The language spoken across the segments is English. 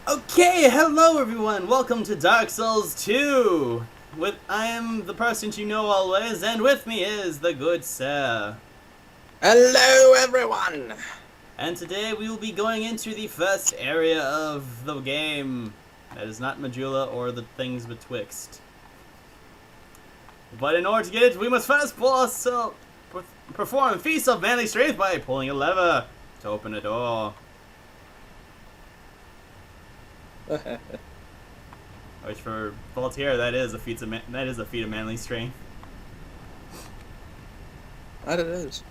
Okay, hello everyone. Welcome to Dark Souls 2. I am the person you know always, and with me is the good sir. Hello, everyone! And today we will be going into the first area of the game. That is not Majula or the things betwixt. But in order to get it, we must first perform a feast of manly strength by pulling a lever to open a door. Which for Valtier, that is a feat of manly strength. That it is.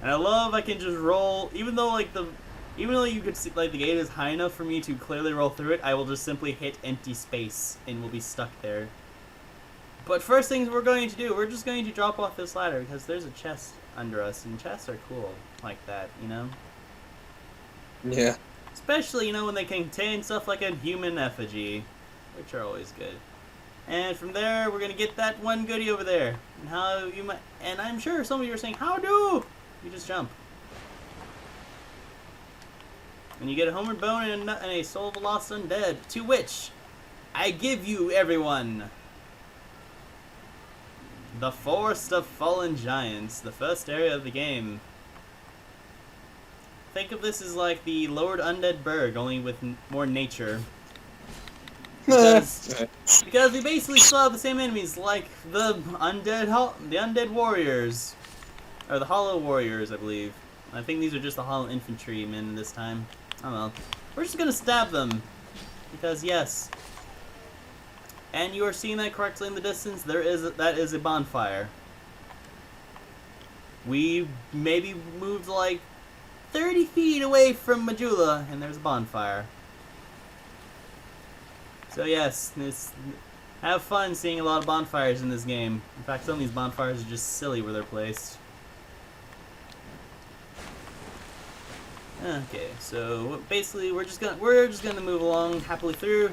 And I love I can just roll, even though you could see like the gate is high enough for me to clearly roll through it, I will just simply hit empty space and will be stuck there. But first things we're going to do, we're just going to drop off this ladder because there's a chest under us, and chests are cool like that, you know? Yeah. Especially, you know, when they contain stuff like a human effigy, which are always good. And from there, we're gonna get that one goodie over there. And I'm sure some of you are saying, how do? You just jump. And you get a homeward bone and a soul of a lost undead, to which I give you, everyone, the Forest of Fallen Giants, the first area of the game. Think of this as like the Lord Undead Berg, only with more nature. Because we basically still have the same enemies, like the undead warriors, or the hollow warriors, I believe. I think these are just the hollow infantrymen this time. I don't know. We're just gonna stab them, because yes. And you are seeing that correctly in the distance. That is a bonfire. We maybe moved like 30 feet away from Majula, and there's a bonfire. So yes, have fun seeing a lot of bonfires in this game. In fact, some of these bonfires are just silly where they're placed. Okay, so basically we're just gonna move along happily through,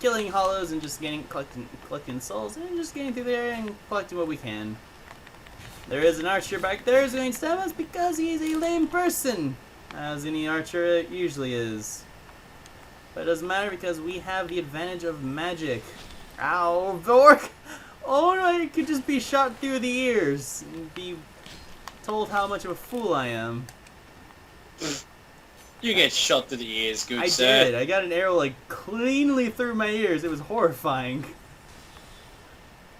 killing hollows and just collecting souls and just getting through there and collecting what we can. There is an archer back there who's going to stab us because he is a lame person, as any archer usually is. But it doesn't matter because we have the advantage of magic. Ow, the orc! Oh no, I could just be shot through the ears and be told how much of a fool I am. You get shot through the ears, good I sir. did. I got an arrow like cleanly through my ears. It was horrifying.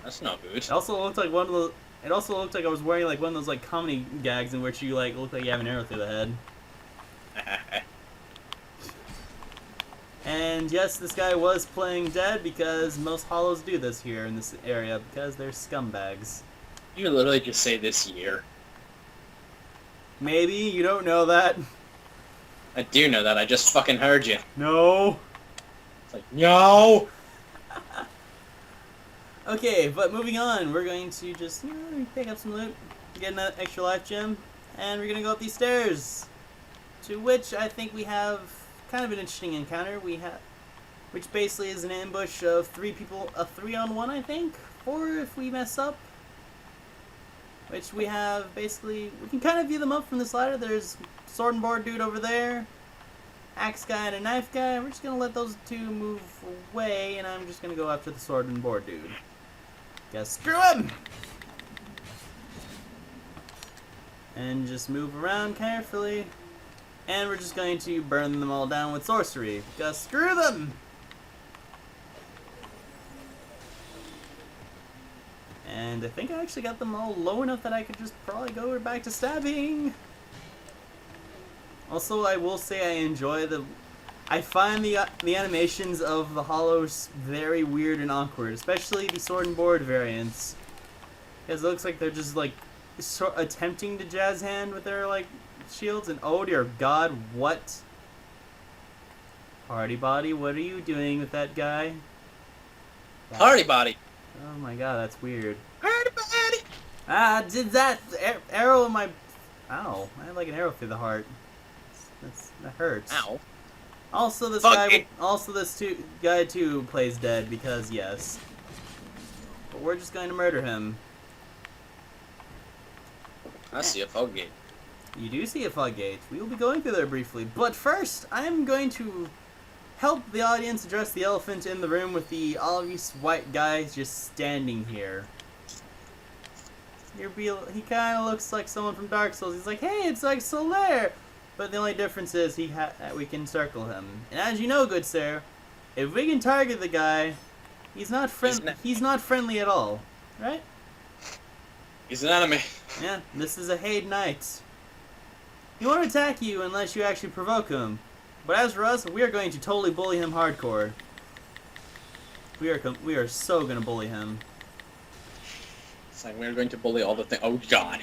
That's not good. It also looked like one of the. It also looked like I was wearing like one of those like comedy gags in which you like look like you have an arrow through the head. And yes, this guy was playing dead because most hollows do this here in this area because they're scumbags. You literally just say this year. Maybe you don't know that. I do know that, I just fucking heard you. No. It's like, no! Okay, but moving on, we're going to just pick up some loot, get an extra life gem, and we're gonna go up these stairs. To which I think we have kind of an interesting encounter. Which basically is an ambush of 3 people, a 3-on-1 I think, or if we mess up. Which we have basically, we can kind of view them up from this ladder. There's sword and board dude over there, axe guy and a knife guy. We're just gonna let those two move away, and I'm just gonna go after the sword and board dude. Guess screw him! And just move around carefully. And we're just going to burn them all down with sorcery. Because screw them! And I think I actually got them all low enough that I could just probably go back to stabbing. Also, I will say I enjoy I find the animations of the hollows very weird and awkward, especially the sword and board variants. Because it looks like they're just like attempting to jazz hand with their like shields, and oh dear god, what? Party body, what are you doing with that guy? Party body! Oh my god, that's weird. Party body! Ah, did that arrow in my... Ow, I had like an arrow through the heart. That hurts. Ow. Also, this guy too plays dead because yes. But we're just going to murder him. I see a fog gate. You do see a floodgate. We will be going through there briefly. But first, I'm going to help the audience address the elephant in the room with the obvious white guy just standing here. He kind of looks like someone from Dark Souls. He's like, hey, it's like Solaire! But the only difference is we can circle him. And as you know, good sir, if we can target the guy, he's not friendly at all. Right? He's an enemy. Yeah, this is a Haid Knight. He won't attack you unless you actually provoke him. But as for us, we are going to totally bully him hardcore. We are so gonna bully him. It's like we're going to bully all the things. Oh god.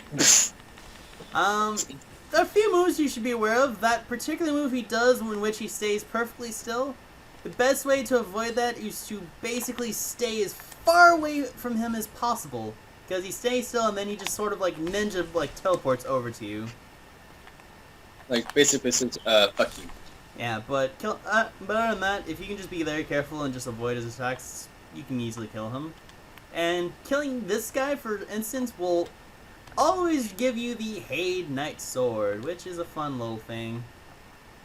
There are a few moves you should be aware of. That particular move he does in which he stays perfectly still. The best way to avoid that is to basically stay as far away from him as possible. Because he stays still and then he just sort of like ninja teleports over to you. Like basically since fuck you. Yeah, but other than that, if you can just be very careful and just avoid his attacks, you can easily kill him. And killing this guy, for instance, will always give you the Haid Knight Sword, which is a fun little thing.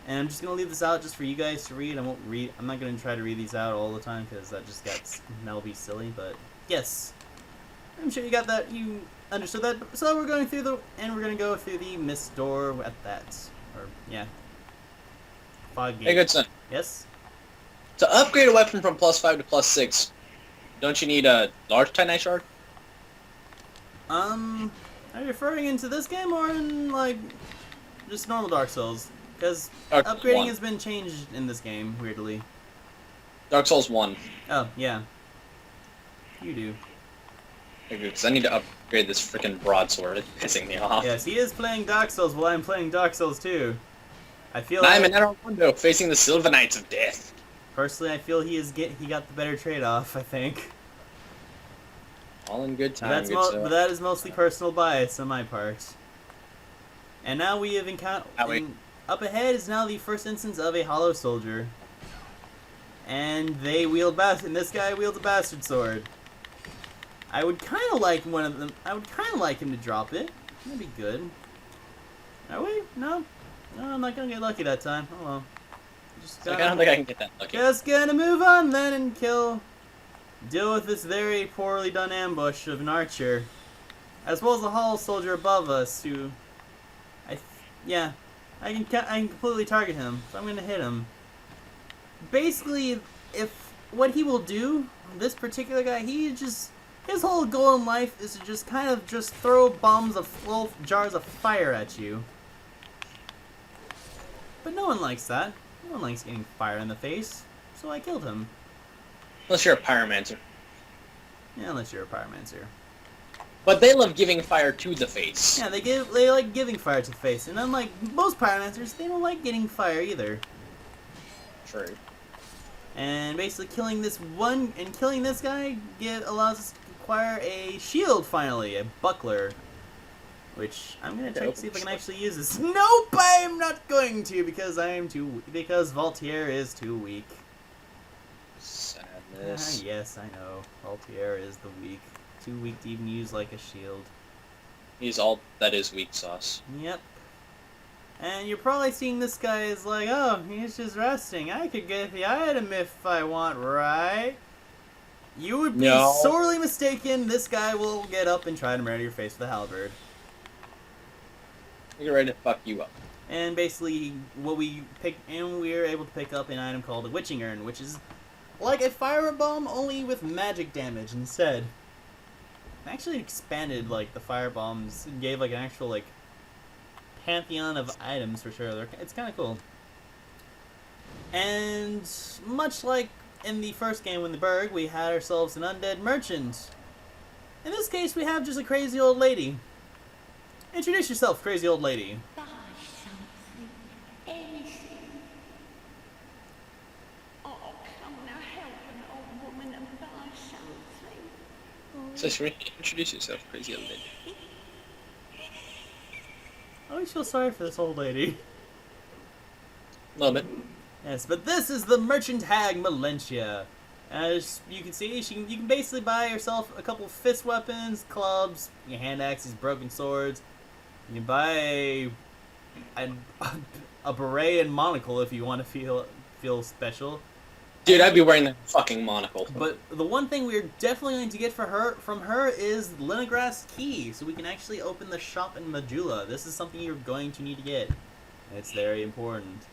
And I'm just gonna leave this out just for you guys to read. I'm not gonna try to read these out all the time because that'll be silly. But yes, I'm sure you got that. You understood that. So we're gonna go through the mist door at that, fog gate. Hey, good son. Yes. To upgrade a weapon from +5 to +6, don't you need a large Titanite shard? Are you referring into this game or in like just normal Dark Souls? Because upgrading 1. has been changed in this game, weirdly. Dark Souls 1. Oh, yeah. You do. Because I need to upgrade this freaking broadsword. It's pissing me off. Yes, he is playing Dark Souls while I'm playing Dark Souls 2. I feel I'm in Anor Londo facing the Silver Knights of Death. Personally, I feel he got the better trade-off, I think. All in good time. But that is mostly personal bias on my part. And now we have encountered... Up ahead is now the first instance of a Hollow Soldier. And they wield and this guy wields a bastard sword. I would kind of like him to drop it. That'd be good. Are we? No? No, I'm not gonna get lucky that time. Oh well. I don't think I can get that lucky. Just gonna move on then and deal with this very poorly done ambush of an archer. As well as a Hollow Soldier above us who... I can completely target him, so I'm gonna hit him. Basically, what he will do, this particular guy, his whole goal in life is to just kind of throw little jars of fire at you. But no one likes that. No one likes getting fire in the face, so I killed him. Unless you're a pyromancer. Yeah, unless you're a pyromancer. But they love giving fire to the face. Yeah, they like giving fire to the face, and unlike most pyromancers, they don't like getting fire either. True. And basically killing this guy allows us to acquire a shield finally, a buckler. Which I'm gonna check to see if I can actually use this. Nope, I'm not going to because Valtier is too weak. Sadness. Yes, I know. Valtier is the weak. Too weak to even use like a shield. He's all that is weak sauce. Yep. And you're probably seeing this guy as like, oh, he's just resting. I could get the item if I want, right? You would be sorely mistaken. This guy will get up and try to murder your face with a halberd. You're ready to fuck you up. And basically, we were able to pick up an item called a witching urn, which is like a firebomb only with magic damage instead. Actually expanded like the fire bombs and gave like an actual like pantheon of items for sure. It's kind of cool. And much like in the first game in the Berg, we had ourselves an undead merchant. In this case, we have just a crazy old lady. Introduce yourself, crazy old lady. Buy something, anything. Oh, come now, help an old woman and buy something. So introduce yourself, crazy old lady. I always feel sorry for this old lady. A little bit. Yes, but this is the merchant hag militia. As you can see, you can basically buy yourself a couple of fist weapons, clubs, your hand axes, broken swords. You can buy a beret and monocle if you want to feel special. Dude, I'd be wearing that fucking monocle. But the one thing we're definitely going to get from her is Leningrass key, so we can actually open the shop in Majula. This is something you're going to need to get. It's very important.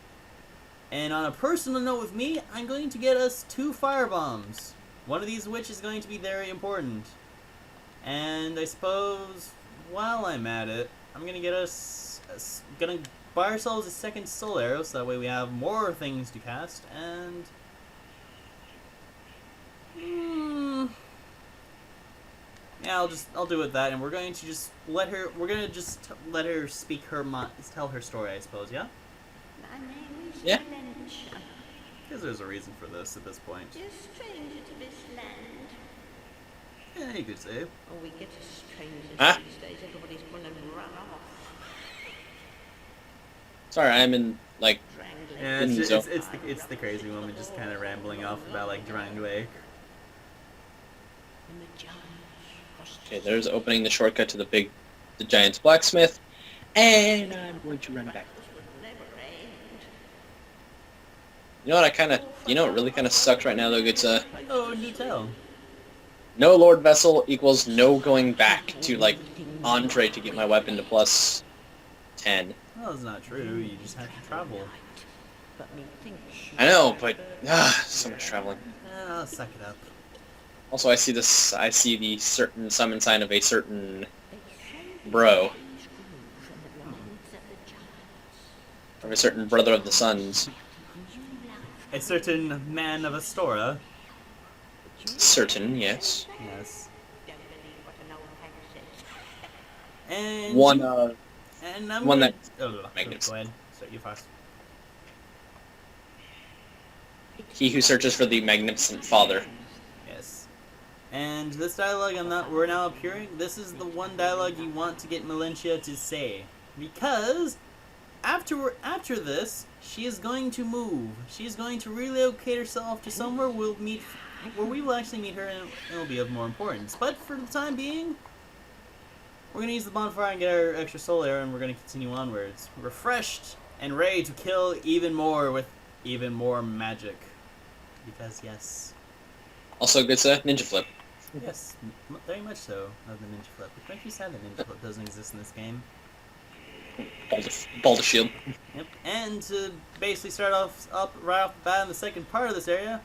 And on a personal note with me, I'm going to get us 2 firebombs. One of these which is going to be very important. And I suppose while I'm at it, I'm gonna get us gonna buy ourselves a second soul arrow, so that way we have more things to cast. And yeah, I'll do with that, and we're going to just let her. We're gonna just let her speak her tell her story, I suppose. Yeah. My name is Yeah. Militia. Because there's a reason for this at this point. You're a stranger to this land. Yeah, you could say. Oh, we get as strangers Huh? these days. Everybody's gonna run off. Sorry, I'm in, like... Drangling. Yeah, Mm, it's, so- it's the crazy woman just kind of rambling off about like Drangway. And the giants. Okay, there's opening the shortcut to the Giant's blacksmith. And I'm going to run back. Never end. You know what really kind of sucks right now, though, it's Oh, do tell. no Lord Vessel equals no going back to, like, Entree to get my weapon to plus 10. Well, that's not true. You just have to travel. But methinks I know, but, so much traveling. I'll suck it up. Also, I see the certain summon sign of a certain bro, of a certain brother of the suns. A certain man of Astora. Certain, yes. Yes. don't believe what an old hag says. And One, and I'm one gonna, that- oh, Magnificent. go ahead. Start you first. he who searches for the magnificent father. Yes. And this dialogue we're now appearing, this is the one dialogue you want to get Militia to say. Because after this, she is going to move. She is going to relocate herself to somewhere where we will actually meet her, and it will be of more importance. But for the time being, we're going to use the bonfire and get our extra soul arrow, and we're going to continue onwards. Refreshed and ready to kill even more with even more magic. Because yes. Also, it's a ninja flip. Yes, very much so, of the ninja flip. Which makes me sad that ninja flip doesn't exist in this game. Ball to shield. Yep, and to basically start off right off the bat in the second part of this area,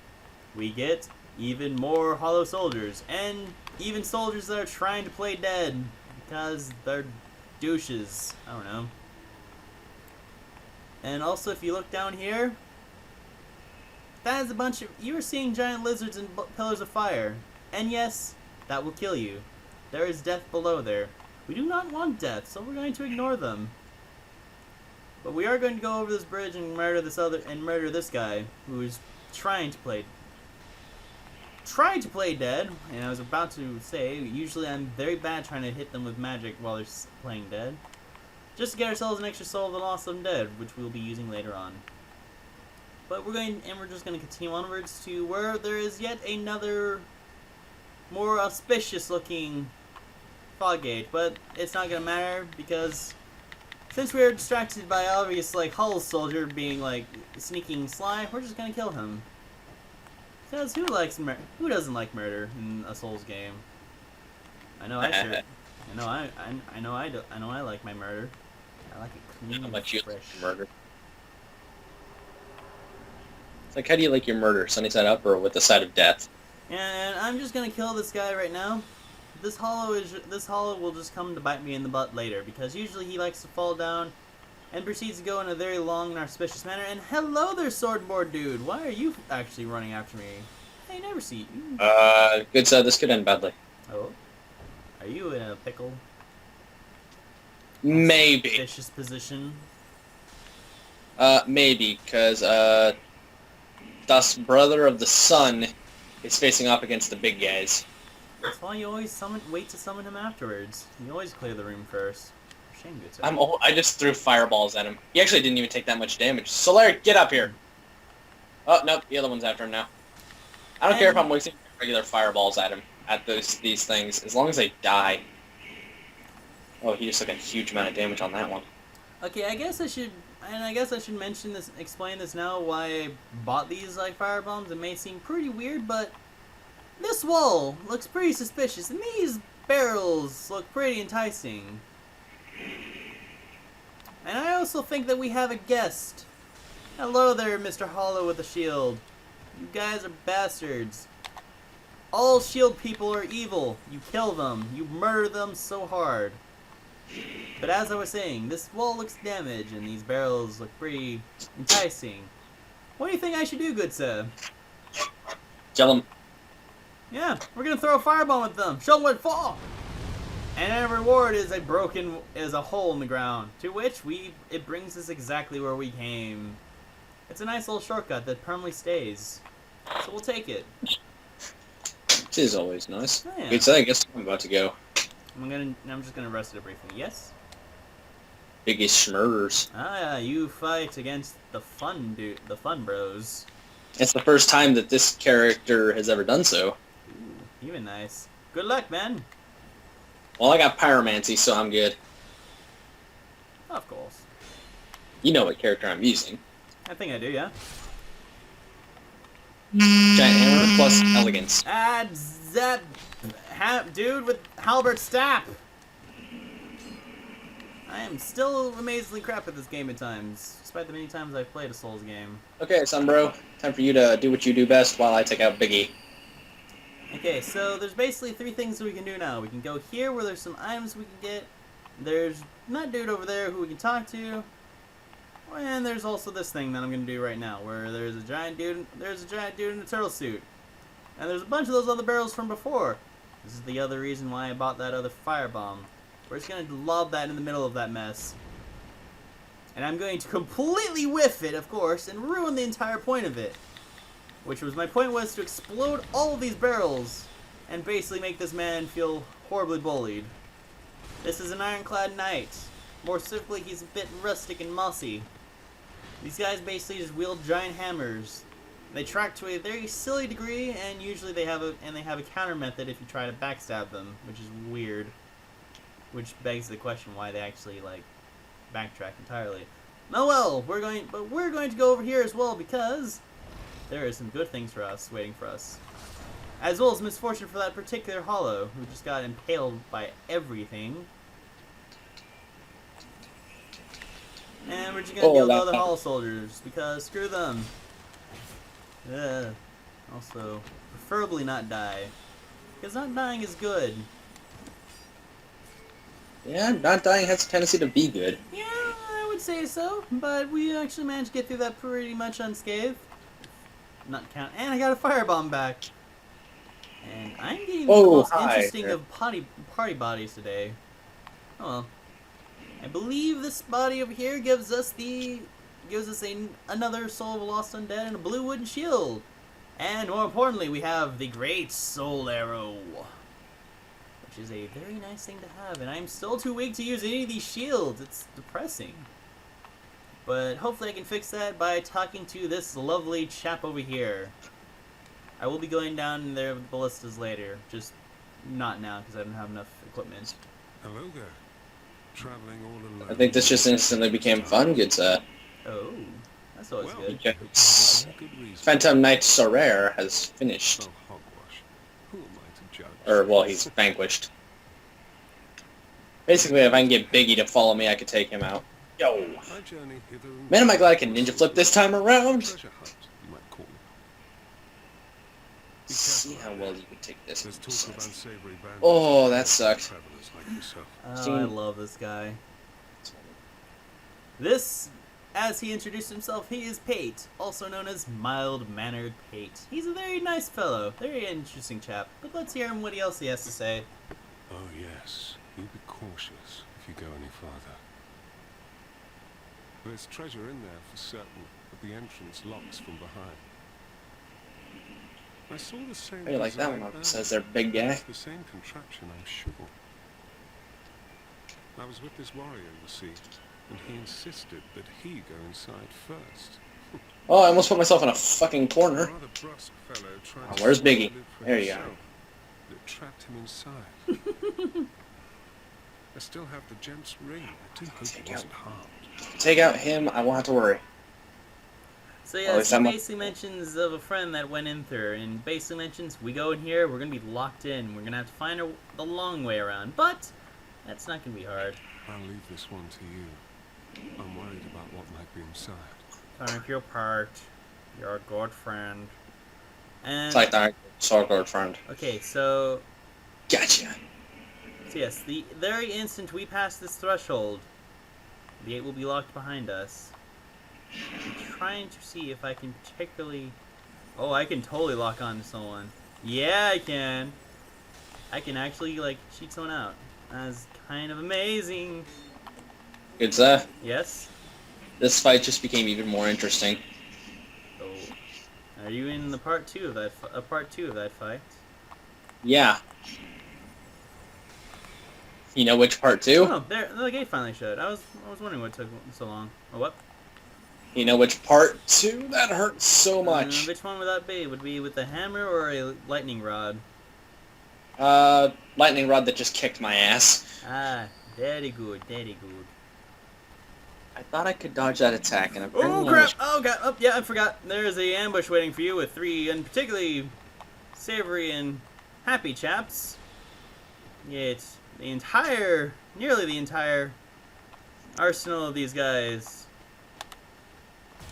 we get even more hollow soldiers, and even soldiers that are trying to play dead, because they're douches. I don't know. And also, if you look down here, that is a bunch of... You are seeing giant lizards and pillars of fire. And yes, that will kill you. There is death below there. We do not want death, so we're going to ignore them. But we are going to go over this bridge and murder this guy who is trying to play dead. And I was about to say, usually I'm very bad trying to hit them with magic while they're playing dead. Just to get ourselves an extra soul of the lost undead, which we'll be using later on. But we're just going to continue onwards to where there is yet another more auspicious looking fog gate. But it's not going to matter because since we are distracted by obvious like Hull soldier being like sneaking sly, we're just going to kill him. Because who doesn't like murder in a Souls game? I know I sure. I know I like my murder. I like it clean How and much you fresh. like your murder? It's like, how do you like your murder? Sunny side up or with the side of death? And I'm just gonna kill this guy right now. This hollow will just come to bite me in the butt later, because usually he likes to fall down and proceeds to go in a very long and auspicious manner. And hello there, swordboard dude. Why are you actually running after me? I never see you. Good side, this could end badly. Oh, are you in a pickle? Maybe. Auspicious position. Maybe, because, Das brother of the sun is facing off against the big guys. That's why you always wait to summon him afterwards. You always clear the room first. Shame good sir. I just threw fireballs at him. He actually didn't even take that much damage. Solaire, get up here! Oh, nope, the other one's after him now. I don't care if I'm wasting regular fireballs at him, at these things, as long as they die. Oh, he just took a huge amount of damage on that one. Okay, I guess and I guess I should mention this, explain this now, why I bought these like fire bombs. It may seem pretty weird, but this wall looks pretty suspicious, and these barrels look pretty enticing. And I also think that we have a guest. Hello there, Mr. Hollow with a shield. You guys are bastards. All shield people are evil. You kill them. You murder them so hard. But as I was saying, this wall looks damaged, and these barrels look pretty enticing. What do you think I should do, good sir? Kill him. Yeah, we're gonna throw a firebomb at them. Show them what for. And our reward is a hole in the ground, to which it brings us exactly where we came. It's a nice little shortcut that permanently stays, so we'll take it. It is always nice. Oh, yeah. Good say, I guess I'm about to go. I'm just gonna rest it briefly. Yes. Biggest schmurs. Ah, you fight against the fun bros. It's the first time that this character has ever done so. Ooh, even nice. Good luck, man. Well, I got pyromancy, so I'm good. Of course. You know what character I'm using. I think I do, yeah. Giant hammer plus elegance. Dude with halberd staff. I am still amazingly crap at this game at times, despite the many times I've played a Souls game. Okay, Sunbro, time for you to do what you do best while I take out Biggie. Okay, so there's basically 3 things that we can do now. We can go here where there's some items we can get. There's that dude over there who we can talk to. And there's also this thing that I'm going to do right now, where there's a giant dude in a turtle suit. And there's a bunch of those other barrels from before. This is the other reason why I bought that other firebomb. We're just going to lob that in the middle of that mess. And I'm going to completely whiff it, of course, and ruin the entire point of it. Which was, my point was to explode all of these barrels and basically make this man feel horribly bullied. This is an ironclad knight. More specifically, he's a bit rustic and mossy. These guys basically just wield giant hammers. They track to a very silly degree, and usually they have a counter method if you try to backstab them, which is weird. Which begs the question why they actually like backtrack entirely. Oh well, we're going to go over here as well because there are some good things for us waiting for us, as well as misfortune for that particular hollow who just got impaled by everything. And we're just gonna deal with other hollow soldiers because screw them. Also, preferably not die, because not dying is good. Yeah, not dying has a tendency to be good. Yeah, I would say so, but we actually managed to get through that pretty much unscathed. Not count, and I got a firebomb back. And I'm getting the most interesting of party bodies today. Oh well. I believe this body over here gives us another Soul of a Lost Undead and a blue wooden shield. And more importantly, we have the Great Soul Arrow, which is a very nice thing to have. And I'm still too weak to use any of these shields. It's depressing. But hopefully I can fix that by talking to this lovely chap over here. I will be going down there with ballistas later, just not now because I don't have enough equipment. Hello there. Traveling all alone. I think this just instantly became fun, good sir. Oh, that's always good. Because Phantom Knight Sorare has finished. Oh, hogwash. Who am I to judge? Or, well, he's vanquished. Basically, if I can get Biggie to follow me, I could take him out. Yo! My journey hither and Man, am I glad I can ninja flip this time around! treasure hunt, you might call it. Be See careful how out well there. you can take this. There's talk of unsavory bandits. Oh, that sucked. Travelers like yourself. Oh, I love this guy. This, as he introduced himself, he is Pate, also known as Mild-Mannered Pate. He's a very nice fellow, very interesting chap, but let's hear him what else he has to say. Oh yes, you be cautious if you go any farther. There's treasure in there for certain, but the entrance locks from behind. I saw the same. I like that one up. Says they're big guy. The same contraption, I'm sure. I was with this warrior, you see, and he insisted that he go inside first. Oh, I almost put myself in a fucking corner. A rather brusque fellow tried Oh, to where's swallow Biggie? the lid for There you go. himself, but it trapped him inside. I still have the gent's ring. I do hope he wasn't harmed. take out him, I won't have to worry. So At yeah, least he I'm- basically mentions of a friend that went in through, and basically mentions we go in here, we're gonna be locked in. We're gonna have to find the long way around, but that's not gonna be hard. I'll leave this one to you. I'm worried about what might be inside. Thank you, part. You're a good friend. And It's like that sword friend. okay, so Gotcha. yes, the very instant we pass this threshold, the gate will be locked behind us. I'm trying to see if I can particularly... Oh, I can totally lock on to someone. Yeah, I can. I can actually, like, cheat someone out. That's kind of amazing. It's Yes? this fight just became even more interesting. Oh. Are you in the part two of that fight? Yeah. You know which part two? Oh, there, the gate finally showed. I was wondering what took so long. Oh, what? You know which part two? That hurts so much. Which one would that be? Would it be with a hammer or a lightning rod? Lightning rod that just kicked my ass. Ah, very good, very good. I thought I could dodge that attack, and Oh apparently crap! Oh god! Oh yeah, I forgot. There's a ambush waiting for you with 3 and particularly savory and happy chaps. Yeah, it's nearly the entire arsenal of these guys.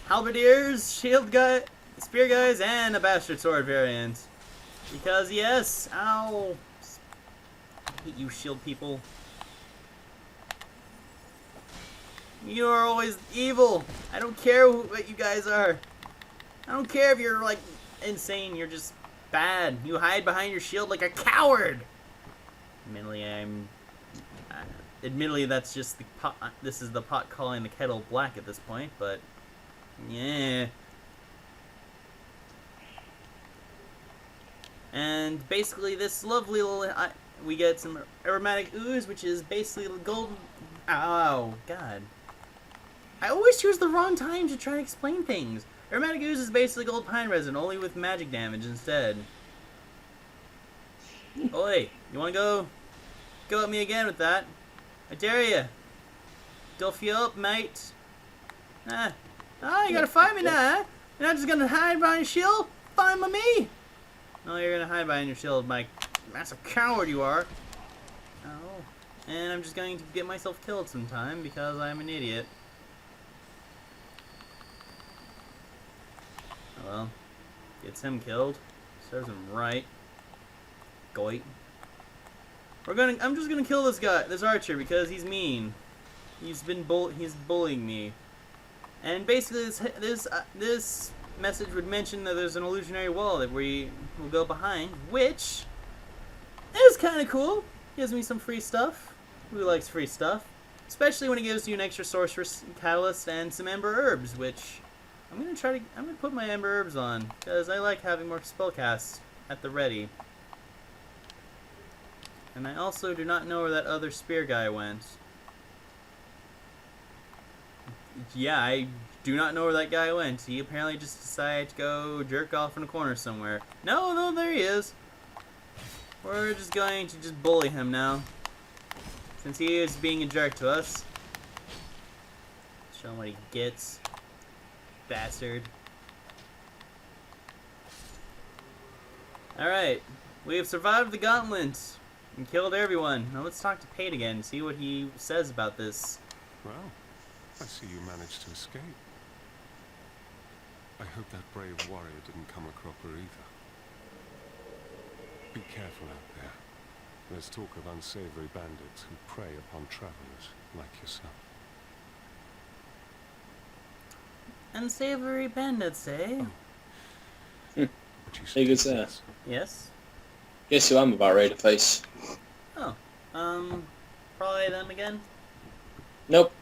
Halberdiers, shield guy, spear guys, and a bastard sword variant. Because yes, ow! I hate you shield people. You are always evil. I don't care what you guys are. I don't care if you're like insane. You're just bad. You hide behind your shield like a coward. Admittedly, that's just the pot. This is the pot calling the kettle black at this point. But yeah. And basically, this lovely little we get some aromatic ooze, which is basically gold. Oh God. I always choose the wrong time to try to explain things. Aromatic ooze is basically gold pine resin, only with magic damage instead. Oi, you wanna go at me again with that? I dare ya. Duff you up, mate. You gotta fight me now, huh? You're not just gonna hide behind your shield? Fine by me. No, you're gonna hide behind your shield, Mike. That's a coward you are. Oh. And I'm just going to get myself killed sometime because I'm an idiot. Well, gets him killed. Serves him right. Goit. I'm just gonna kill this guy, this archer, because he's mean. He's bullying me. And basically, this message would mention that there's an illusionary wall that we will go behind, which is kind of cool. Gives me some free stuff. Who likes free stuff? Especially when it gives you an extra sorceress catalyst and some ember herbs, which I'm gonna put my ember herbs on because I like having more spellcasts at the ready. And I also do not know where that other spear guy went. Yeah, I do not know where that guy went. He apparently just decided to go jerk off in a corner somewhere. No, there he is. We're just going to just bully him now, since he is being a jerk to us. Show him what he gets. Bastard. Alright. We have survived the gauntlet and killed everyone. Now let's talk to Pate again, see what he says about this. Well, I see you managed to escape. I hope that brave warrior didn't come a cropper either. Be careful out there. There's talk of unsavory bandits who prey upon travelers like yourself. Unsavory bandits, eh? But you Hey, good still- sir. Yes? Guess who I'm about ready to face? Oh. Probably them again? Nope.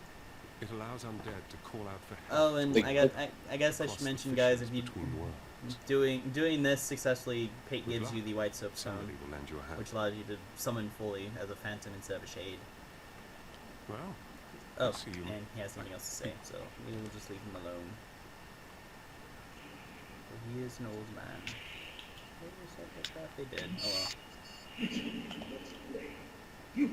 It allows undead to call out for help. Oh, and Like- I guess I across should the mention, guys, if fissures you between worlds. doing this successfully, Pate Good gives luck. you the white soapstone, Somebody will lend you a hand. which allows you to summon fully as a phantom instead of a shade. Well, Oh, see you. and he has nothing else to say, so we will just leave him alone. For he is an old man. They just said that crap they did. Oh well.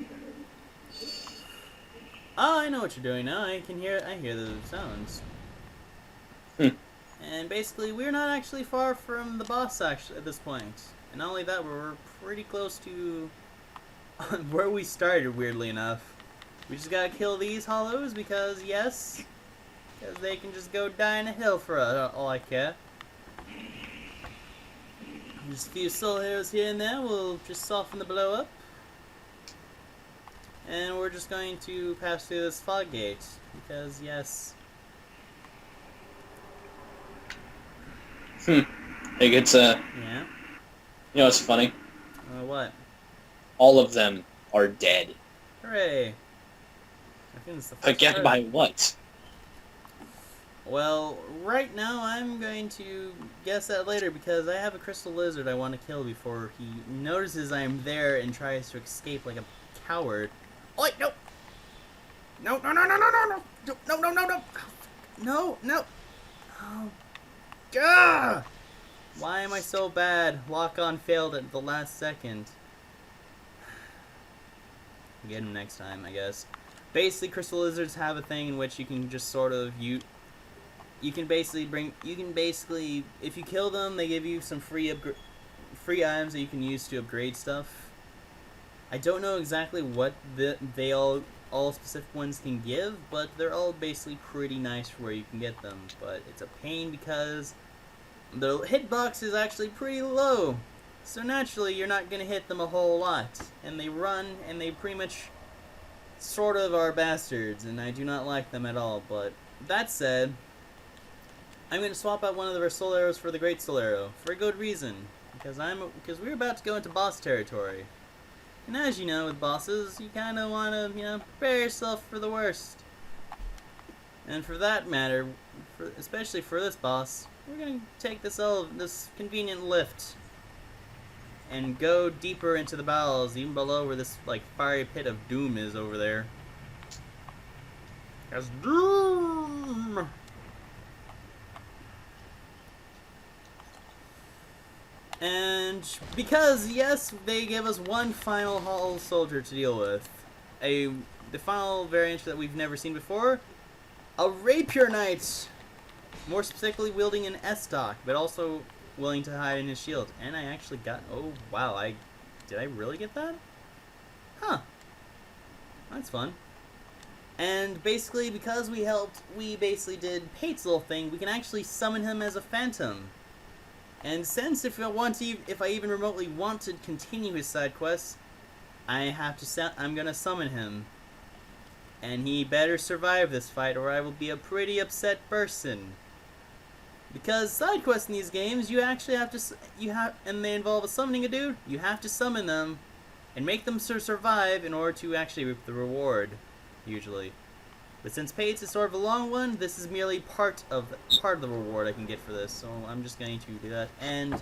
Oh, I know what you're doing now. I hear the sounds. Hmm. And basically, we're not actually far from the boss actually at this point. And not only that, we're pretty close to where we started, weirdly enough. We just gotta kill these hollows because, yes, because they can just go die in a hill for all I care. Just a few soul arrows here and there will just soften the blow up. And we're just going to pass through this fog gate because, yes. Like it's Yeah. you know, it's funny. What? All of them are dead. Hooray! I think it's the first Again, part. by what? Well, right now I'm going to guess that later because I have a crystal lizard I want to kill before he notices I'm there and tries to escape like a coward. Oh, wait, no! No, no, no, no, no, no, no! No, no, no, no! No, no! Oh, gah! Why am I so bad? Lock-on failed at the last second. Get him next time, I guess. Basically, crystal lizards have a thing in which you can just sort of you can basically if you kill them, they give you some free items that you can use to upgrade stuff. I don't know exactly what they all specific ones can give, but they're all basically pretty nice for where you can get them. But it's a pain because the hitbox is actually pretty low. So naturally, you're not going to hit them a whole lot. And they run, and they pretty much sort of are bastards, and I do not like them at all. But that said, I'm going to swap out one of our soul arrows for the great soul arrow, for a good reason. Because we're about to go into boss territory. And as you know, with bosses, you kind of want to, prepare yourself for the worst. And for that matter, especially for this boss, we're going to take this convenient lift and go deeper into the bowels, even below where this like fiery pit of doom is over there. That's doom. And because yes, they give us one final hollow soldier to deal with, the final variant that we've never seen before, a rapier knight, more specifically wielding an S-stock, but also willing to hide in his shield. And I actually got, oh wow, did I really get that? Huh. That's fun. And basically, because we basically did Pate's little thing, we can actually summon him as a phantom. And since if I even remotely want to continue his side quests, I'm gonna summon him. And he better survive this fight or I will be a pretty upset person. Because side quests in these games, you actually have to, and they involve summoning a dude, you have to summon them and make them survive in order to actually reap the reward, usually. But since Pate's is sort of a long one, this is merely part of the reward I can get for this, so I'm just going to do that. And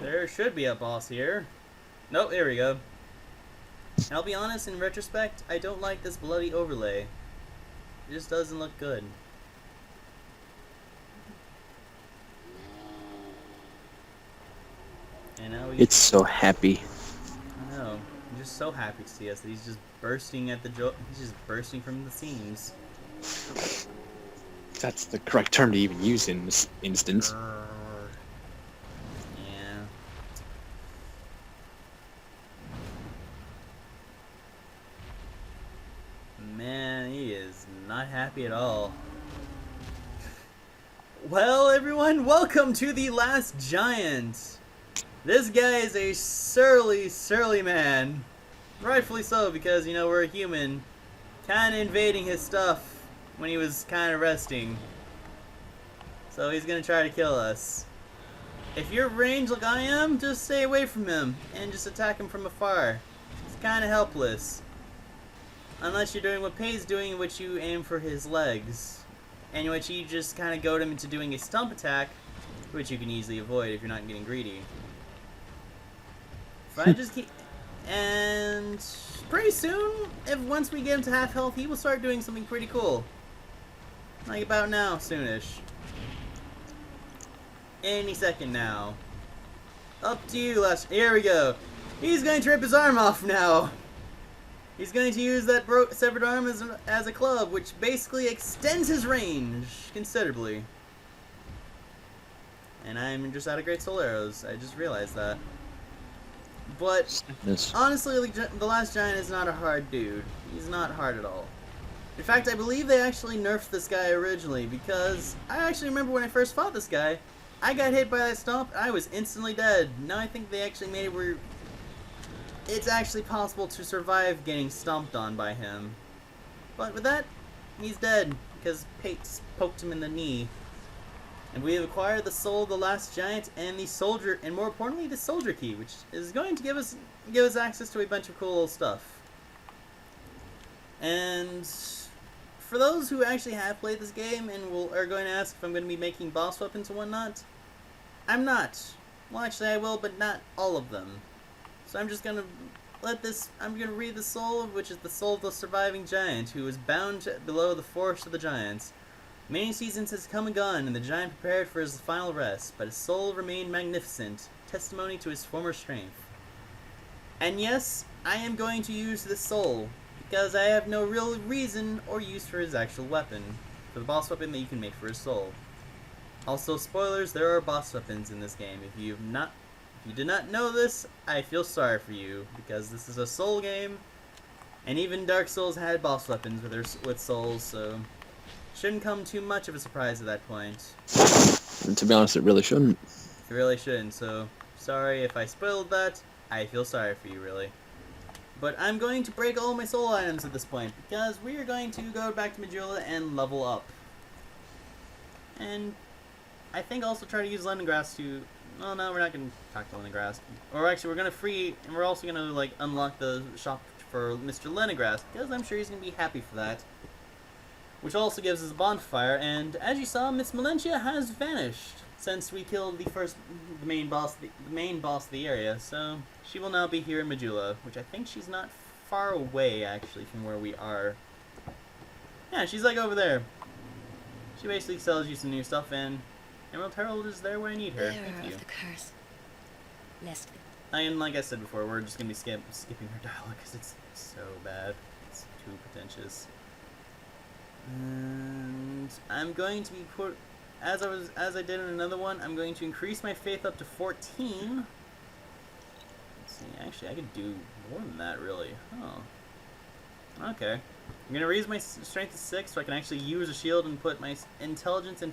there should be a boss here. Nope, there we go. And I'll be honest, in retrospect, I don't like this bloody overlay. It just doesn't look good. And now It's so happy. I know. I'm just so happy to see us. He's just bursting at the he's just bursting from the seams. That's the correct term to even use in this instance. Yeah. Man, he is not happy at all. Well, everyone, welcome to the Last Giant. This guy is a surly, surly man. Rightfully so, because, we're a human. Kind of invading his stuff when he was kind of resting. So he's going to try to kill us. If you're ranged like I am, just stay away from him and just attack him from afar. He's kind of helpless. Unless you're doing what Pei's doing, in which you aim for his legs. And in which you just kind of goad him into doing a stump attack, which you can easily avoid if you're not getting greedy. If I just keep... And pretty soon, once we get him to half health, he will start doing something pretty cool. Like about now, soonish. Any second now. Up to you, here we go. He's going to rip his arm off now. He's going to use that severed arm as a club, which basically extends his range considerably. And I'm just out of great soul arrows. I just realized that. But honestly, the last giant is not a hard dude. He's not hard at all. In fact, I believe they actually nerfed this guy originally, because I actually remember when I first fought this guy, I got hit by that stomp, and I was instantly dead. Now I think they actually made it where it's actually possible to survive getting stomped on by him. But with that, he's dead, because Pates poked him in the knee. And we have acquired the soul of the last giant and the soldier, and more importantly, the soldier key, which is going to give us access to a bunch of cool stuff. And for those who actually have played this game and are going to ask if I'm going to be making boss weapons and whatnot, I'm not. Well, actually, I will, but not all of them. So I'm just going to I'm going to read the soul, which is the soul of the surviving giant, who is bound below the forest of the giants. Many seasons has come and gone, and the giant prepared for his final rest, but his soul remained magnificent, testimony to his former strength. And yes, I am going to use this soul, because I have no real reason or use for his actual weapon, for the boss weapon that you can make for his soul. Also, spoilers, there are boss weapons in this game. If you did not know this, I feel sorry for you, because this is a soul game, and even Dark Souls had boss weapons with souls, so shouldn't come too much of a surprise at that point. And to be honest, it really shouldn't. It really shouldn't, so sorry if I spoiled that. I feel sorry for you, really. But I'm going to break all my soul items at this point, because we are going to go back to Majula and level up. And I think also try to use lemongrass to... Well, no, we're not going to talk to lemongrass. Or actually, we're going to free... And we're also going to, like, unlock the shop for Mr. Lemongrass, because I'm sure he's going to be happy for that. Which also gives us a bonfire, and as you saw, Miss Militia has vanished since we killed the main boss of the area. So she will now be here in Majula, which I think she's not far away actually from where we are. Yeah, she's like over there. She basically sells you some new stuff, and Emerald Herald is there where I need her. Thank you. Of the curse. Lest And like I said before, we're just gonna be skipping her dialogue because it's so bad. It's too pretentious. And I'm going to be as I did in another one, I'm going to increase my faith up to 14. Let's see, actually I could do more than that really. Oh. Okay. I'm gonna raise my strength to 6 so I can actually use a shield and put my intelligence and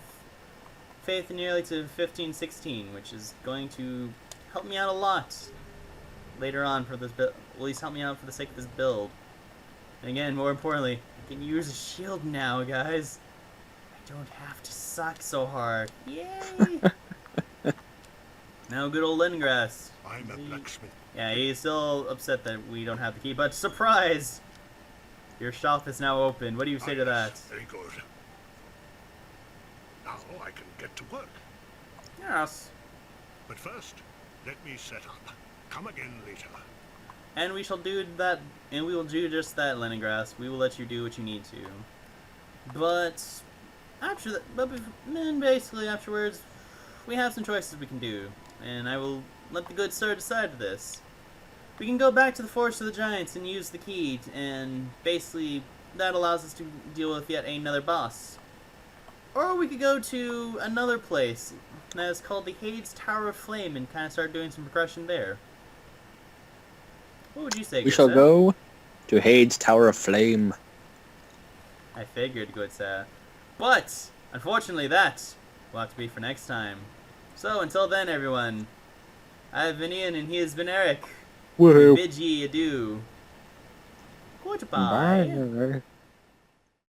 faith nearly to 15, 16, which is going to help me out a lot later on for this build. At least help me out for the sake of this build. And again, more importantly, I can use a shield now, guys. I don't have to suck so hard. Yay! Now, good old Leningrass. I'm a blacksmith. Yeah, he's still upset that we don't have the key, but surprise! Your shop is now open. What do you say to that? Very good. Now I can get to work. Yes. But first, let me set up. Come again later. And we shall do that, and we will do just that, Leningrass. We will let you do what you need to. But after that, then basically afterwards, we have some choices we can do, and I will let the good sir decide this. We can go back to the Forest of the Giants and use the key, and basically that allows us to deal with yet another boss. Or we could go to another place that is called the Hades Tower of Flame and kind of start doing some progression there. What would you say, We shall go to Hades Tower of Flame. I figured, good sir. But, unfortunately, that will have to be for next time. So, until then, everyone, I've been Ian and he has been Eric. Woohoo! Bid ye adieu. Goodbye. Bye.